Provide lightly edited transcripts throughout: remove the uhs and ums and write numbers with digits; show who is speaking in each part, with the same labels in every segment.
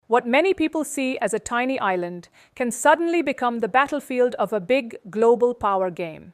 Speaker 1: What many people see as a tiny island can suddenly become the battlefield of a big global power game.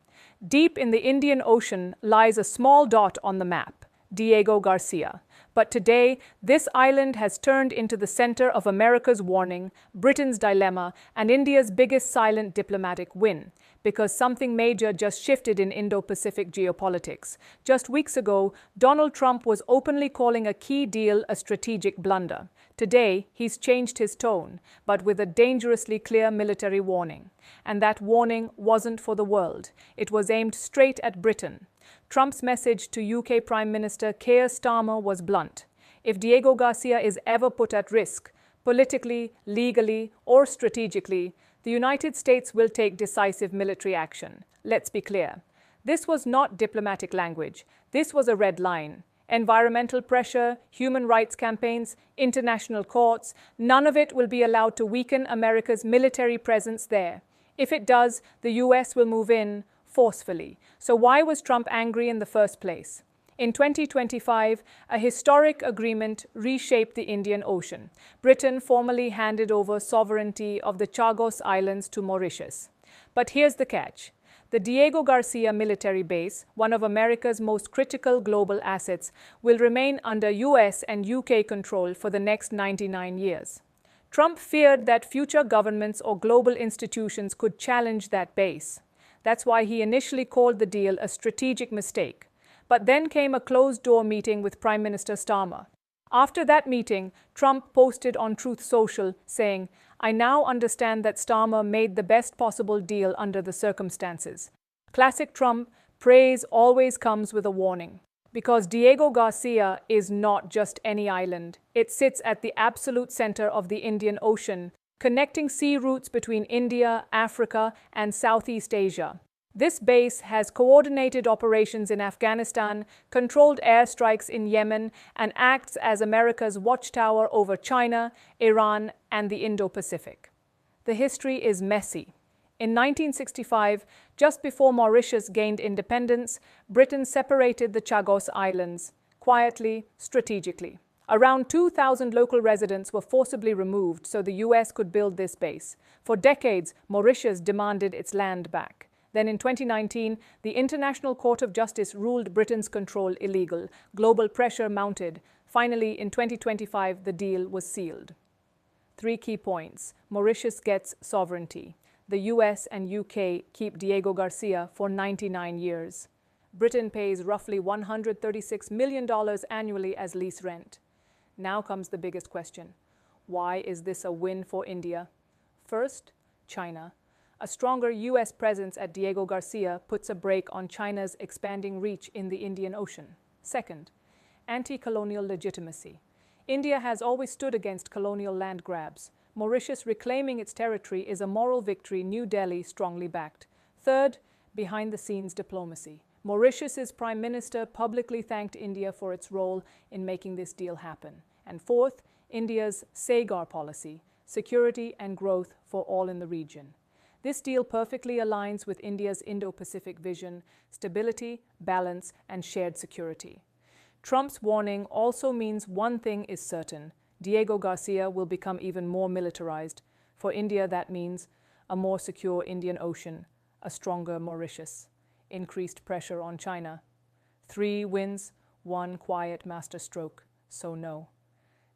Speaker 1: Deep in the Indian Ocean lies a small dot on the map, Diego Garcia. But today, this island has turned into the center of America's warning, Britain's dilemma, and India's biggest silent diplomatic win, because something major just shifted in Indo-Pacific geopolitics. Just weeks ago, Donald Trump was openly calling a key deal a strategic blunder. Today, he's changed his tone, but with a dangerously clear military warning. And that warning wasn't for the world. It was aimed straight at Britain. Trump's message to UK Prime Minister Keir Starmer was blunt. If Diego Garcia is ever put at risk, politically, legally, or strategically, the United States will take decisive military action. Let's be clear. This was not diplomatic language. This was a red line. Environmental pressure, human rights campaigns, international courts, none of it will be allowed to weaken America's military presence there. If it does, the US will move in forcefully. So why was Trump angry in the first place? In 2025, a historic agreement reshaped the Indian Ocean. Britain formally handed over sovereignty of the Chagos Islands to Mauritius. But here's the catch. The Diego Garcia military base, one of America's most critical global assets, will remain under US and UK control for the next 99 years. Trump feared that future governments or global institutions could challenge that base. That's why he initially called the deal a strategic mistake. But then came a closed-door meeting with Prime Minister Starmer. After that meeting, Trump posted on Truth Social saying, "I now understand that Starmer made the best possible deal under the circumstances." Classic Trump, praise always comes with a warning. Because Diego Garcia is not just any island. It sits at the absolute center of the Indian Ocean, connecting sea routes between India, Africa, and Southeast Asia. This base has coordinated operations in Afghanistan, controlled airstrikes in Yemen, and acts as America's watchtower over China, Iran, and the Indo-Pacific. The history is messy. In 1965, just before Mauritius gained independence, Britain separated the Chagos Islands, quietly, strategically. Around 2,000 local residents were forcibly removed so the US could build this base. For decades, Mauritius demanded its land back. Then in 2019, the International Court of Justice ruled Britain's control illegal. Global pressure mounted. Finally, in 2025, the deal was sealed. 3 key points. Mauritius gets sovereignty. The US and UK keep Diego Garcia for 99 years. Britain pays roughly $136 million annually as lease rent. Now comes the biggest question. Why is this a win for India? First, China. A stronger US presence at Diego Garcia puts a brake on China's expanding reach in the Indian Ocean. Second, anti-colonial legitimacy. India has always stood against colonial land grabs. Mauritius reclaiming its territory is a moral victory New Delhi strongly backed. Third, behind-the-scenes diplomacy. Mauritius's Prime Minister publicly thanked India for its role in making this deal happen. And fourth, India's Sagar policy, security and growth for all in the region. This deal perfectly aligns with India's Indo-Pacific vision, stability, balance, and shared security. Trump's warning also means one thing is certain. Diego Garcia will become even more militarized. For India, that means a more secure Indian Ocean, a stronger Mauritius, increased pressure on China. 3 wins, 1 quiet masterstroke, so no.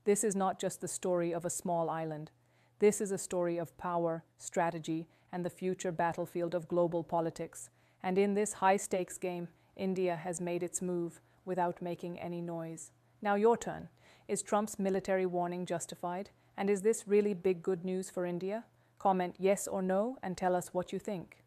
Speaker 1: This is not just the story of a small island. This is a story of power, strategy, and the future battlefield of global politics. And in this high-stakes game, India has made its move without making any noise. Now your turn. Is Trump's military warning justified? And is this really big good news for India? Comment yes or no and tell us what you think.